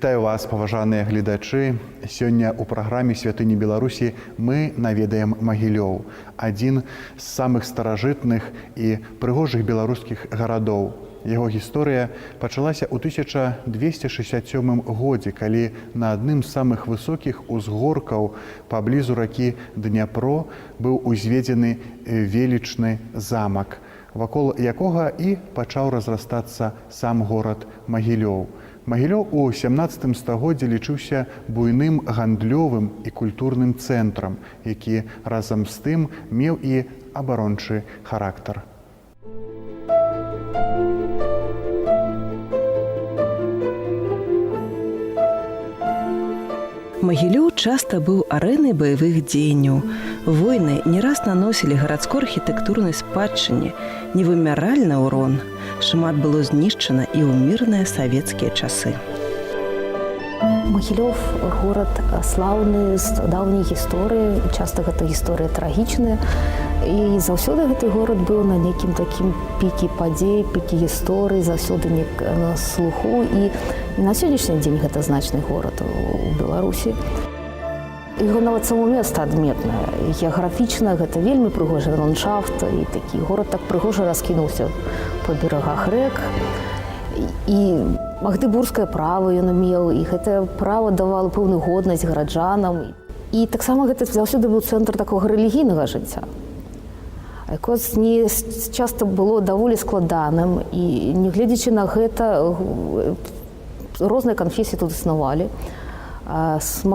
Вітаю вас, паважаныя гледачы. Сёння ў праграме «Святыні Беларусі» мы наведаем Магілёў, адзін з самых старажытных і прыгожых беларускіх гарадоў. Яго гісторыя пачалася ў 1267 годзе, калі на адным з самых высокіх узгоркаў паблізу ракі Дняпро быў узведзены велічны замак, вакол якога і пачаў разрастацца сам горад Магілёў. Магілёў у 17 стагоддзі лічыўся буйным гандлёвым і культурным цэнтрам, які разам з тым меў і абарончы характар. Магілёў часта быў арэнай баявых дзеянняў. Войны не раз наносілі гарадской архітэктурнай спадчыне невымяральны ўрон. Шмат было знішчана і ў мірныя савецкія часы. Магілёў – горад слаўны з даўняй гісторыі. Часта гэта гісторыя трагічная. І заўсёды гэты горад быў на нейкім такім пікі падзей, пікі гісторыі, заўсёды на слуху. І на сённяшні дзень гэта значны горад у Беларусі. Яго нават само месца адметнае. Геаграфічна гэта вельмі прыгожы ландшафт, і такі горад так прыгожа раскінуўся па берагах рэк. І магдыбургскае права ён меў, і гэтае права давала пэўную годнасць гараджанам. І таксама гэта заўсёды быў цэнтр такога рэлігійнага жыцця. Якось не часта было даволі складаным, і нягледзячы на гэта розныя канфесіі тут існавалі. З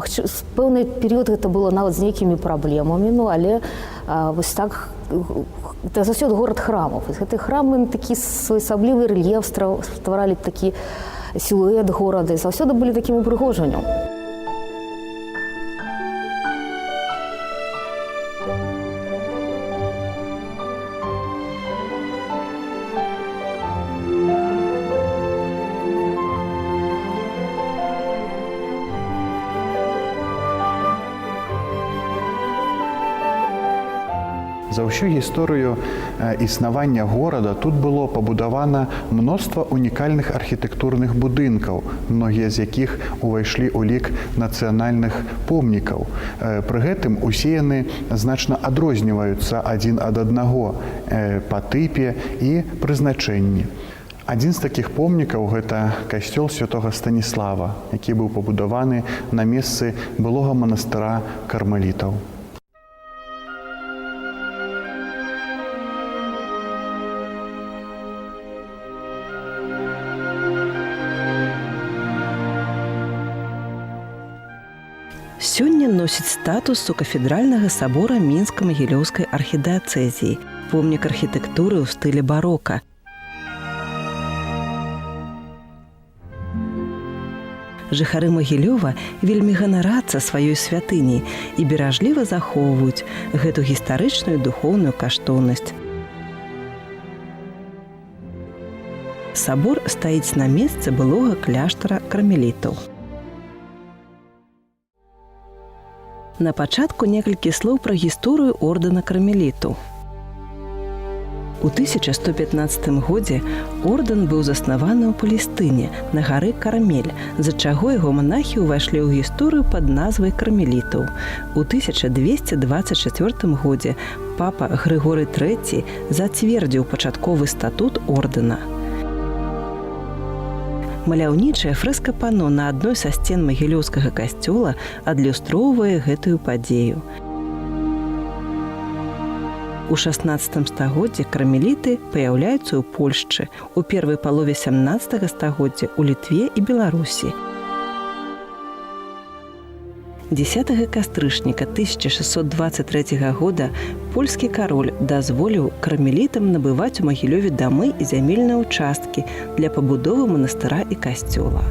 пэўны перыяд гэта было нават з нейкімі праблемамі, але вось так это заўсёды горад храмаў. Гэтыя храмы такі своеасаблівы рэльеф стваралі такі сілуэт горада, і заўсёды былі такім упрыгожваннем. За ўсю гісторыю існавання горада тут было пабудавана мноства унікальных архітэктурных будынкаў, многія з якіх увайшлі ў лік нацыянальных помнікаў. Пры гэтым усе яны значна адрозніваюцца адзін ад аднаго па тыпе і прызначэнні. Адзін з такіх помнікаў – гэта касцёл святога Станіслава, які быў пабудаваны на месцы былога манастыра кармелітаў. Сёння носіць статус сукафедральнага сабора Мінска-Магілёўскай архідыяцэзіі, помнік архітэктуры ў стылі барока. Жыхары Магілёва вельмі ганарацца сваёй святыняй і беражліва захоўваюць гэту гістарычную духоўную каштоўнасць. Сабор стаіць на месцы былога кляштара кармелітаў. На пачатку некалькі слоў пра гісторыю ордэна кармелітаў. У 1115 годзе ордэн быў заснаваны ў Палестыне на гары Кармель, з-за чаго яго манахі ўвайшлі ў гісторыю пад назвай кармелітаў. У 1224 годзе папа Грыгорый III зацвердзіў пачатковы статут ордэна. Маляўнічае фрэска-пано на адной са сцен магілёўскага касцёла адлюстроўвае гэтую падзею. У 16 стагоддзі кармеліты паяўляюцца ў Польшчы, у першай палове 17 стагоддзя ў Літве і Беларусі. 10 кастрычніка 1623 года польскі кароль дазволіў кармелітам набываць у Магілёве дамы і зямельныя ўчасткі для пабудовы манастыра і касцёла.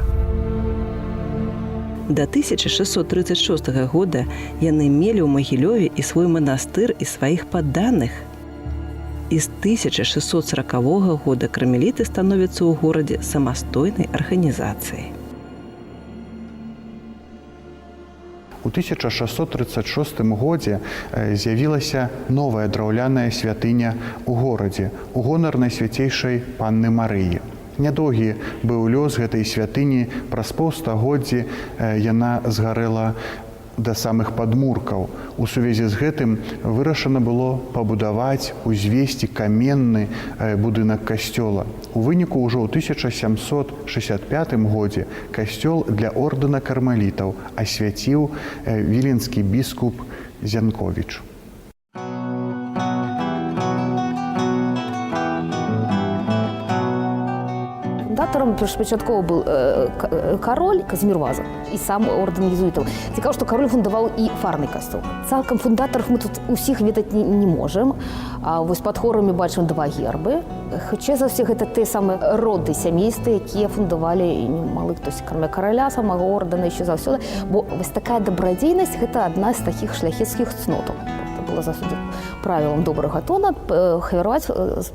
Да 1636 года яны мелі ў Магілёве і свой манастыр і сваіх падданых. І з 1640 года кармеліты становяцца ў горадзе самастойнай арганізацыяй. У 1636 годзе з'явілася новая драўляная святыня ў горадзе у гонар найсвяцейшай панны Марыі. Нядоўгі быў лёс гэтай святыні, праз паўстагоддзі яна згарэла да самых падмуркаў. У сувязі з гэтым вырашана было пабудаваць, узвесці каменны будынак касцёла. У выніку ўжо ў 1765 годзе касцёл для ордэна кармелітаў асвяціў віленскі біскуп Зянковіч. Фундатором першапачаткова быў кароль Казімір Ваза і сам ордэн езуітаў. Цікава, што кароль фундаваў і фарны касцёл. Цалкам фундатараў мы тут усіх ведаць не можам. Вось пад хорамі бачым два гербы. Хутчэй за ўсе гэта тыя самыя роды сямействы, якія фундавалі малы хтось кармя караля, самага ордэна яшчэ заўсёды. Бо вось такая дабрадзейнасць гэта адна з такіх шляхецкіх цнотаў. Гэта было заўсёды правілам добрага тона ахвяраваць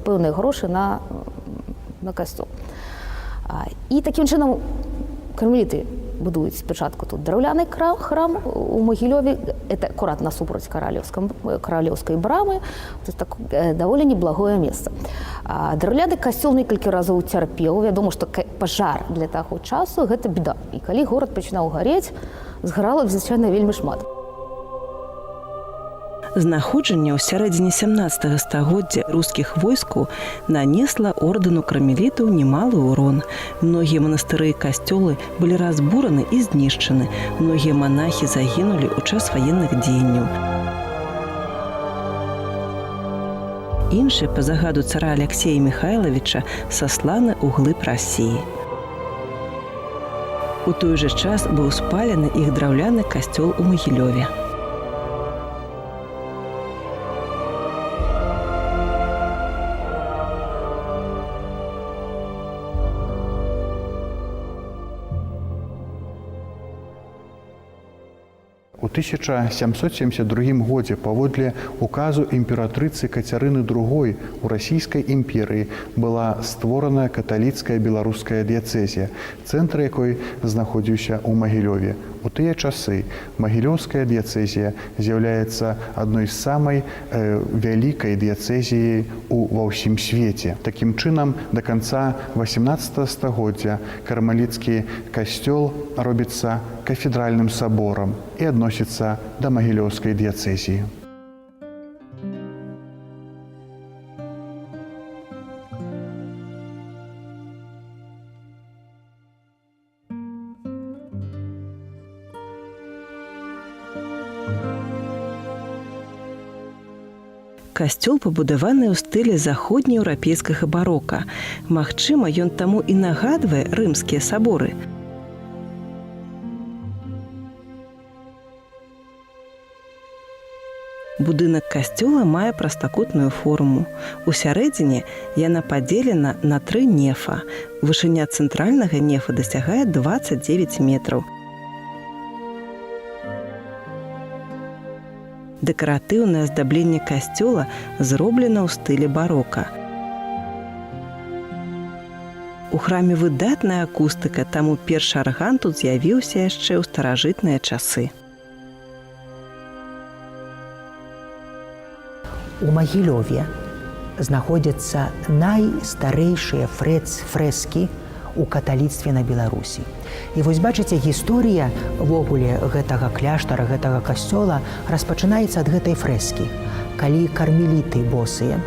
пэўныя грошы на касцёл. І такім чынам кармеліты будуюць спачатку тут драўляны храм у Магілёве. Это акурат насупраць каралеўскай брамы. Это даволі неблагое месца. Драўляны касцёл некалькі разоў цярпеў. Вядома, што пажар для таго часу гэта беда. І калі горад пачынаў гарець, згарала звычайна вельмі шмат. Знаходжанне ў сярэдзіне 17 стагоддзя рускіх войскаў нанесла ордэну кармелітаў немалы ўрон. Многія манастыры і касцёлы былі разбураны і знішчаны. Многія манахі загінулі ў час ваенных дзеянняў. Іншыя, па загаду цара Аляксея Міхайлавіча, сасланы ў глыб Расіі. У той жа час быў спалены іх драўляны касцёл у Магілёве. У 1772 годзе паводле указу імператрыцы Кацярыны II у Расійскай імперыі была створана каталіцкая беларуская дыяцэзія, цэнтр якой знаходзіўся ў Магілёве. У тыя часы Магілёўская дыяцэзія з'яўляецца адной з самай вялікай дыяцэзіяй ва ўсім свеце. Такім чынам, да канца 18 стагоддзя кармеліцкі касцёл робіцца кафедральным саборам і адносіцца да Магілёўскай дыяцэзіі. Касцёл пабудаваны ў стылі заходнееўрапейскага барока. Магчыма, ён таму і нагадвае рымскія саборы. Будынак касцёла мае прастакутную форму. У сярэдзіне яна падзелена на 3 нефа. Вышыня цэнтральнага нефа дасягае 29 метраў. Дэкаратыўнае аздабленне касцёла зроблена ў стылі барока. У храме выдатная акустыка, таму першы арган тут з'явіўся яшчэ ў старажытныя часы. У Магілёве знаходзяцца найстарэйшыя фрэскі у каталіцтве на Беларусі. І вось бачыце, гісторыя ввогуле гэтага кляштара, гэтага касцёла распачынаецца ад гэтай фрэскі. Калі кармеліты босыя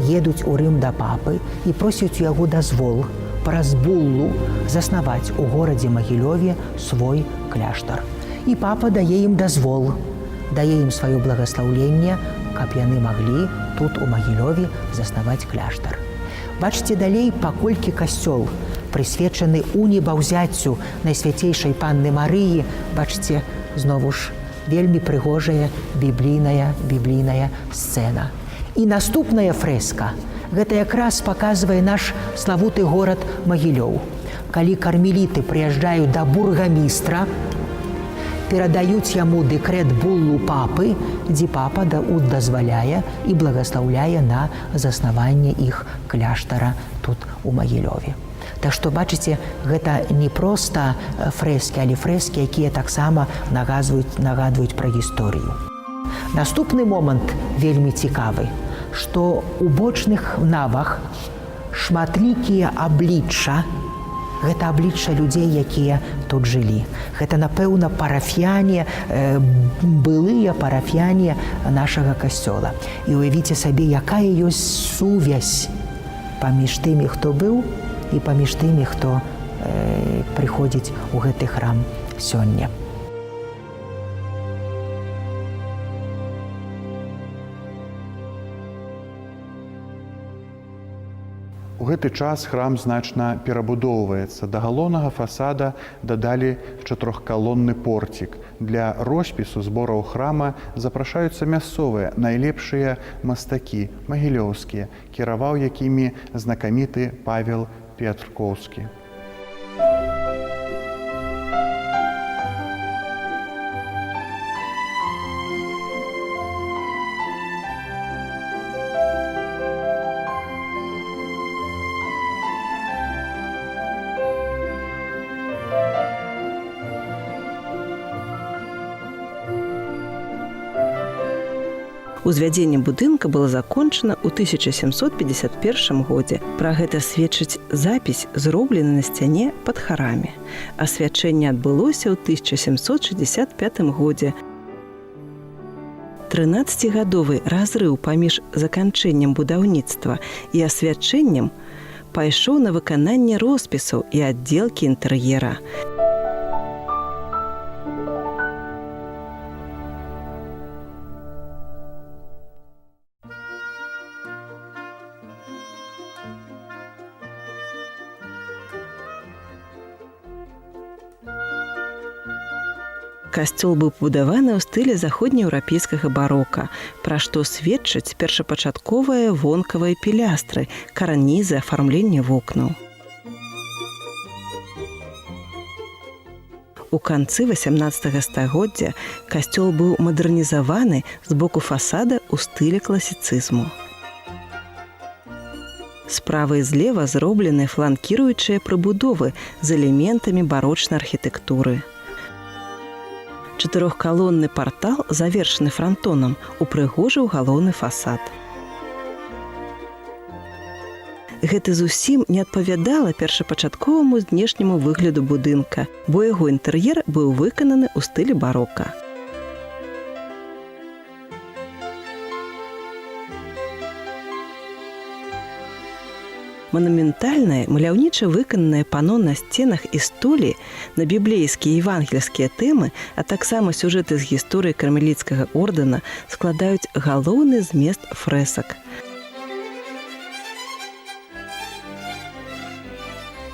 едуць у Рым да папы і просяць у яго дазвол праз буллу заснаваць у горадзе Магілёве свой кляштар. І папа дае ім дазвол, дае ім сваё благаслаўленне, каб яны маглі тут у Магілёве заснаваць кляштар. Бачыце далей, паколькі касцёл прысвечаны унебаўзяццю Найсвяцейшай Панны Марыі, бачыце, зноwu ж вельмі прыгожая біблійная сцэна. І наступная фрэска, гэта якраз паказвае наш славуты горад Магілёў. Калі кармеліты прыязджаюць да бургамістра, перадаюць яму дэкрэт буллу папы, дзе папа дазваляе і благаслаўляе на заснаванне іх кляштара тут у Магілёве. Так што, бачыце, гэта не проста фрэскі, але фрэскі, якія таксама нагадваюць пра гісторыю. Наступны момант вельмі цікавы, што у бочных навах шматлікія аблічча. Гэта аблічча людзей, якія тут жылі. Гэта, напэўна, парафіяне, былыя парафіяне нашага касцёла. І уявіце сабе, якая ёсць сувязь паміж тымі, хто быў, і паміж тымі, хто прыходзіць у гэты храм сёння. У гэты час храм значна перабудоўваецца. Да галоўнага фасада дадалі чатырохкалонны порцік. Для роспісу збораў храма запрашаюцца мясцовыя, найлепшыя мастакі, магілёўскія, кіраваў якімі знакаміты Павел Петркоўскі. Узвядзенне будынка было закончана ў 1751 годзе. Пра гэта сведчыць запіс, зроблены на сцяне пад харамі. Асвячэнне адбылося ў 1765 годзе. 13-гадовы разрыў паміж заканчэннем будаўніцтва і асвячэннем пайшоў на выкананне роспісаў і аддзелкі інтэр'ера. Касцёл быў пабудаваны ў стылі заходнееўрапейскага барока, пра што сведчаць першапачатковыя вонкавыя пілястры, карнізы, афармленне вокнаў. У канцы 18 стагоддзя касцёл быў мадэрнізаваны з боку фасада ў стылі класіцызму. Справа і злева зроблены фланкіруючыя прыбудовы з элементамі барочнай архітэктуры. Чатырохкалонны партал, завершаны франтонам, упрыгожыў галоўны фасад. Гэта зусім не адпавядала першапачатковаму знешняму выгляду будынка, бо яго інтэр'ер быў выкананы ў стылі барока. Манументальнае, маляўніча выкананае пано на сценах і столі на біблейскія і евангельскія тэмы, а таксама сюжэты з гісторыі кармеліцкага ордэна складаюць галоўны змест фрэсак.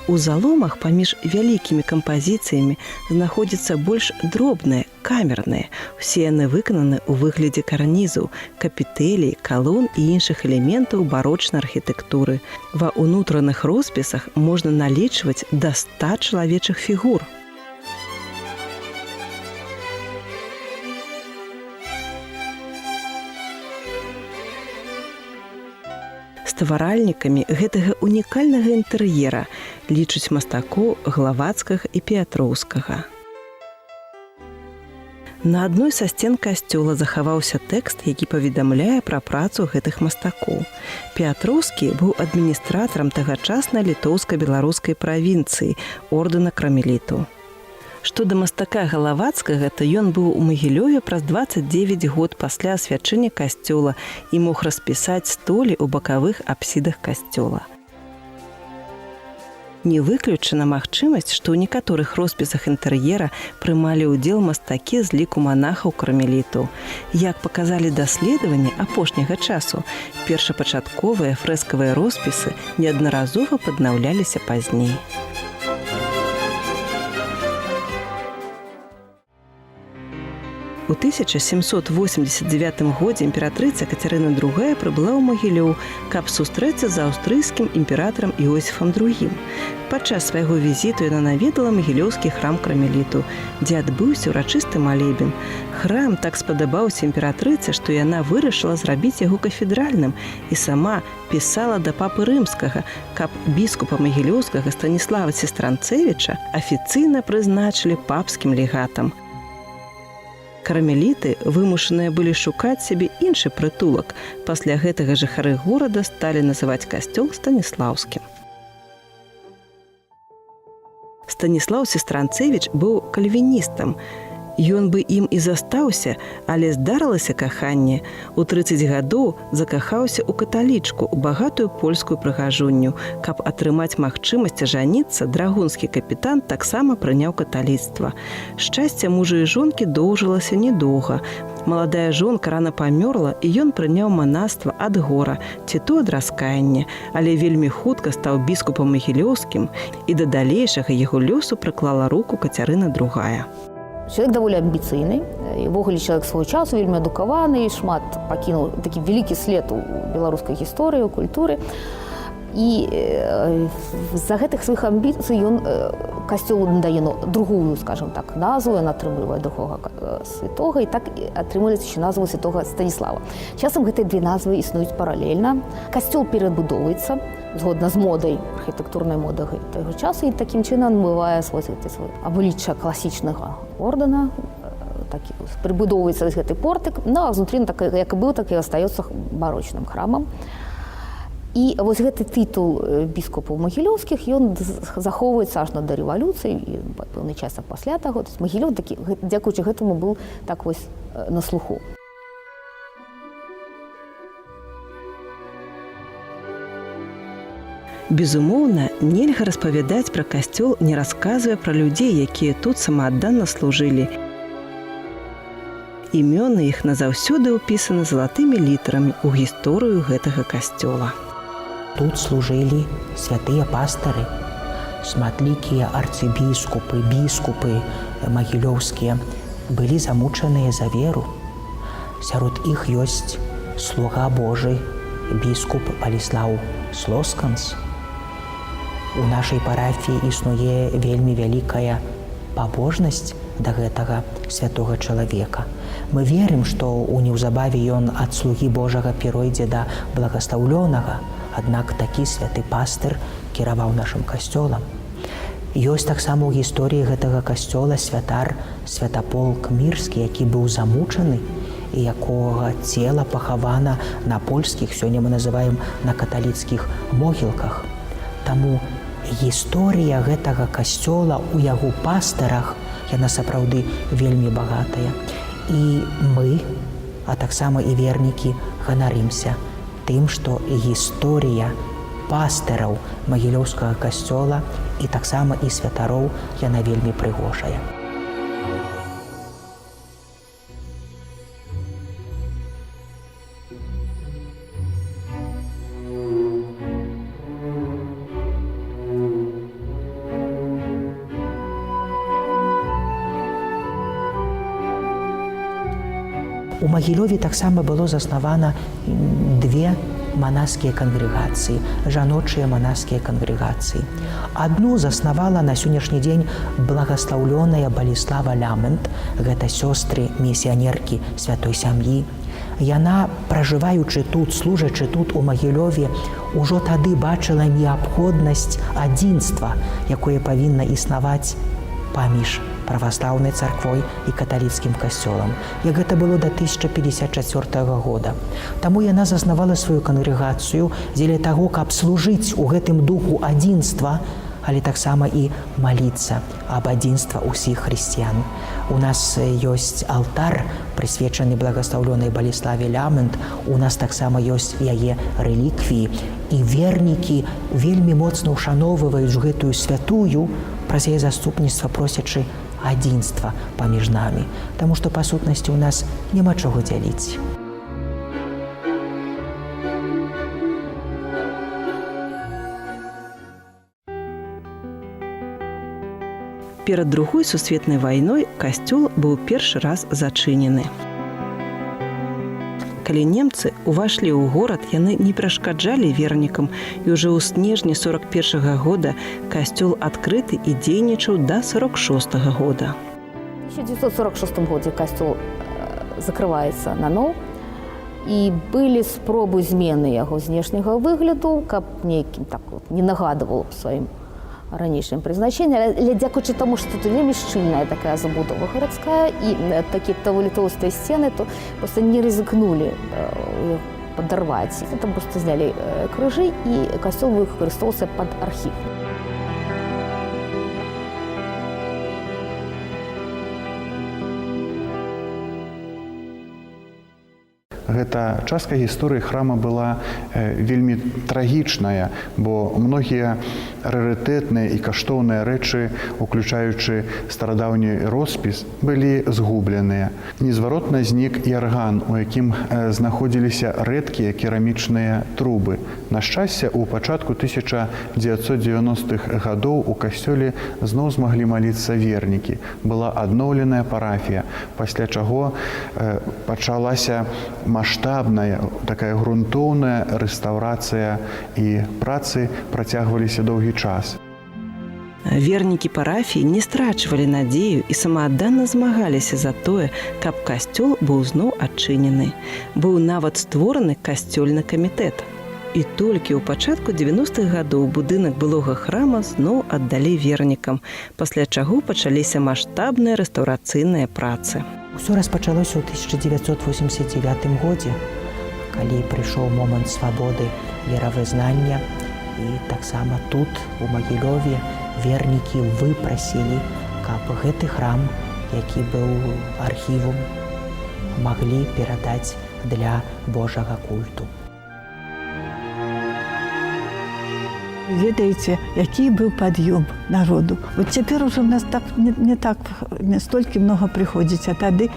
У заломах паміж вялікімі кампазіцыямі знаходзяцца больш дробныя, камерныя. Усе яны выкананы ў выглядзе карнізаў, капітэлей, калон і іншых элементаў барочнай архітэктуры. Ва ўнутраных роспісах можна налічваць да 100 чалавечых фігур. Стваральнікамі гэтага унікальнага інтэр'ера лічаць мастакоў Главацкага і Пеятроўскага. На адной са сцен касцёла захаваўся тэкст, які паведамляе пра працу гэтых мастакоў. Пеятроўскі быў адміністратарам тагачаснай літоўска-беларускай правінцыі ордэна Кармелітаў. Што да мастака Галавацкага, то ён быў у Магілёве праз 29 год пасля асвячэння касцёла і мог распісаць столі ў бакавых апсідах касцёла. Не выключана магчымасць, што ў некаторых роспісах інтэр'ера прымалі ўдзел мастакі з ліку манахаў-кармелітаў. Як паказалі даследаванні апошняга часу, першапачатковыя фрэскавыя роспісы неаднаразова паднаўляліся пазней. У 1789 годзе імператрыца Кацярына II прыбыла ў Магілёў, каб сустрэцца з аўстрыйскім імператарам Іосіфам II. Падчас свайго візіту яна наведала магілёўскі храм Кармелітаў, дзе адбыўся ўрачысты малебен. Храм так спадабаўся імператрыцы, што яна вырашыла зрабіць яго кафедральным і сама пісала да папы рымскага, каб біскупа магілёўскага Станіслава Сестранцэвіча афіцыйна прызначылі папскім легатам. Кармеліты вымушаныя былі шукаць сябе іншы прытулак. Пасля гэтага жыхары горада сталі называць касцёл Станіслаўскім. Станіслаў Сестранцевіч быў кальвіністам. Ён бы ім і застаўся, але здарылася каханне. У 30 гадоў закахаўся ў каталічку, у багатую польскую прыгажунню. Каб атрымаць магчымасць ажаніцца, драгунскі капітан таксама прыняў каталіцтва. Шчасце мужа і жонкі доўжылася недоўга. Маладая жонка рана памёрла, і ён прыняў манаства ад гора, ці то ад раскаяння, але вельмі хутка стаў біскупам магілёўскім, і да далейшага яго лёсу прыклала руку Кацярына II. Чалавек даволі амбіцыйны, і ўвогуле чалавек свайго часу, вельмі адукаваны, шмат пакінуў такі вялікі след у беларускай гісторыі, у культуры. І з-за гэтых сваіх амбіцый ён касцёлу надае другую, скажем так, назву, ён атрымлівае другога святога, і так атрымліваецца ще назву святога Станіслава. Часам гэтыя две назвы існуюць паралельна. Касцёл перабудоўваецца згодна з модай, архітэктурнай модай таго часу, і такім чынам набывае свой аблічча класічнага ордэна, прыбудоўваецца гэты портык, а знутрі, як і быў, так і астаецца барочным храмам. І вось гэты тытул біскупаў магілёўскіх, ён захоўваецца аж да рэвалюцыі, і пэўны час пасля таго. Магілёў, дзякуючы гэтаму, быў так вось на слуху. Безумоўна, нельга распавядаць пра касцёл, не расказвая пра людзей, якія тут самаадданна служылі. Імёны іх назаўсёды ўпісаны залатымі літарамі ў гісторыю гэтага касцёла. Тут служылі святыя пастары, шматлікія арцыбіскупы, біскупы магілёўскія былі замучаныя за веру. Сярод іх ёсць слуга Божы, біскуп Баліслаў Слосканс. У нашай парафіі існуе вельмі вялікая пабожнасць да гэтага святога чалавека. Мы верым, што ў неўзабаве ён ад слугі Божага перайдзе да благаслаўлёнага, аднак такі святы пастыр кіраваў нашым касцёлам. Ёсць таксама ў гісторыі гэтага касцёла святар Святаполк Мірскі, які быў замучаны і якога цела пахавана на польскіх, сёння мы называем на каталіцкіх могілках. Таму гісторыя гэтага касцёла ў яго пастарах, яна сапраўды вельмі багатая. І мы, а таксама і вернікі, ганарымся тым, што гісторыя пастыраў магілёўскага касцёла і таксама і святароў, яна вельмі прыгожая. У Магілёве таксама было заснавана две манаскія кангрэгацыі, жаночыя манаскія кангрэгацыі. Адну заснавала на сённяшні дзень благаслаўлёная Баліслава Лямент, гэта сёстры місіянеркі святой сям'і. Яна, пражываючы тут, служачы тут у Магілёве, ужо тады бачыла неабходнасць адзінства, якое павінна існаваць паміж праваслаўнай царквой і каталіцкім касцёлам, як гэта было да 1054 года. Таму яна заснавала сваю кангрэгацыю дзеля таго, каб служыць у гэтым духу адзінства, але таксама і маліцца аб адзінства ўсіх хрысціян. У нас ёсць алтар, прысвечаны благаслаўлёнай Баліславе Лямент, у нас таксама ёсць яе рэліквіі, і вернікі вельмі моцна ўшаноўваюць гэтую святую, праз яе заступніцтва просячы адзінства паміж намі, таму што па сутнасці ў нас няма чаго дзяліць. Перад Другой сусветнай вайной касцёл быў першы раз зачынены. Калі немцы ўвайшлі ў горад, яны не перашкаджалі вернікам, і ўжо ў снежні 41 года касцёл адкрыты і дзейнічаў да 46 года. У 1946 годзе касцёл закрываецца наноў, і былі спробы змены яго знешняга выгляду, каб нейкім так не нагадываў сваім ранейшым прызначэнне, але дзякуючы таму, што тут вельмі шчыльная такая забудова гарадская і такія даволі тоўстыя сцены, то проста не рызыкнулі падарваць. Там проста знялі крыжы і касцёл выкарыстоўваўся пад архів. Гэта частка гісторыі храма была вельмі трагічная, бо многія рарытэтныя і каштоўныя рэчы, уключаючы старадаўні роспіс, былі згубленыя. Незваротна знік і арган, у якім знаходзіліся рэдкія керамічныя трубы. На шчасце, у пачатку 1990-х гадоў у касцёле зноў змаглі маліцца вернікі. Была адноўленая парафія, пасля чаго пачалася масштабная, такая грунтоўная рэстаўрацыя і працы працягваліся доўгі час. Вернікі парафіі не страчвалі надзею і самааддана змагаліся за тое, каб касцёл быў зноў адчынены. Быў нават створаны касцёльны камітэт. І толькі ў пачатку 90-х гадоў будынак былога храма зноў аддалі вернікам, пасля чаго пачаліся маштабныя рэстаўрацыйныя працы. Усё распачалося ў 1989 годзе, калі прыйшоў момант свабоды веравызнання, і таксама тут, у Магілёве, вернікі выпрасілі, каб гэты храм, які быў архівам, маглі перадаць для Божага культу. Ведаеце, які быў пад'ём народу. Вот цяпер ужо ў нас так не столькі многа прыходзіць, а тады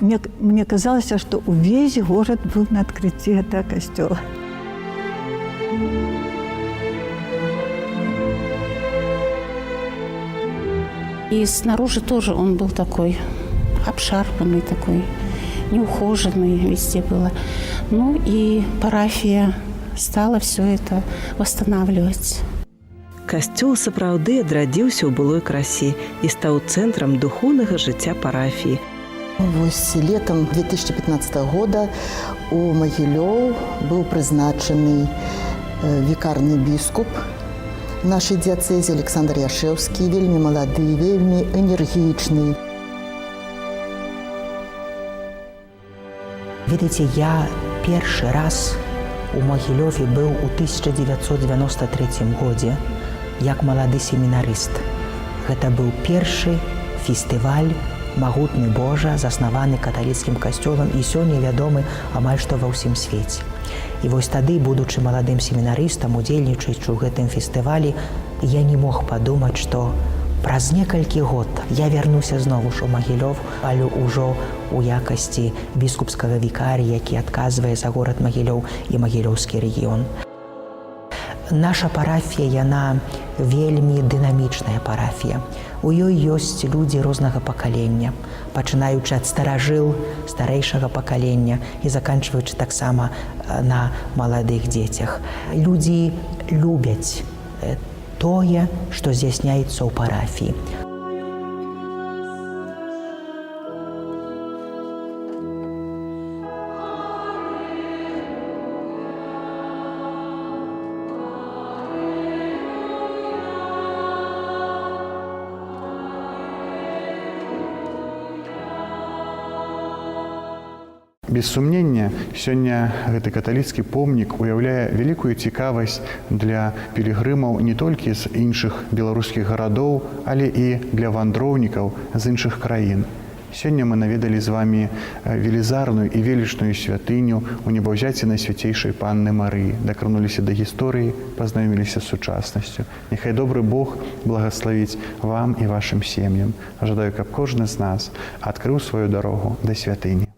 мне казалася, што ўвесь горад быў на адкрыцці гэтага касцёла. И снаружи тоже он был такой обшарпанный, такой неухоженный, везде было. Ну и парафия стала все это восстанавливать. Касцёл сапраўды адрадзіўся ў былой красе і стаў цэнтрам духоўнага жыцця парафіі. Вось летом 2015 года у Магілёў быў прызначаны вікарны біскуп нашай дыяцэзі Александр Яшэўскі, вельмі малады, вельмі энергічны. Ведаеце, я першы раз у Магілёве быў у 1993 годзе як малады семінарыст. Гэта быў першы фестываль «Магутны Божа», заснаваны каталіцкім касцёлам і сёння вядомы амаль што ва ўсім свеце. І вось тады, будучы маладым семінарыстам, удзельнічаючы ў гэтым фестывалі, я не мог падумаць, што праз некалькі год я вярнуся зноў у Магілёў, але ўжо у якасці біскупскага вікарія, які адказвае за горад Магілёў і Магілёўскі рэгіён. Наша парафія, яна вельмі дынамічная парафія. У ёй ёсць людзі рознага пакалення, пачынаючы ад старажыл, старэйшага пакалення і заканчваючы таксама на маладых дзецях. Людзі любяць тое, што здзяйсняецца ў парафіі. Без сумнення, сёння гэты каталіцкі помнік уяўляе вялікую цікавасць для пілігрымаў не толькі з іншых беларускіх гарадоў, але і для вандроўнікаў з іншых краін. Сёння мы наведалі з вамі велізарную і велічную святыню у небаўзяці Найсвяцейшай Панны Марыі, дакрануліся да гісторыі, пазнаёміліся з сучаснасцю. Няхай добры Бог благаславіць вам і вашым сем'ям. Жадаю, каб кожны з нас адкрыў сваю дарогу да святыні.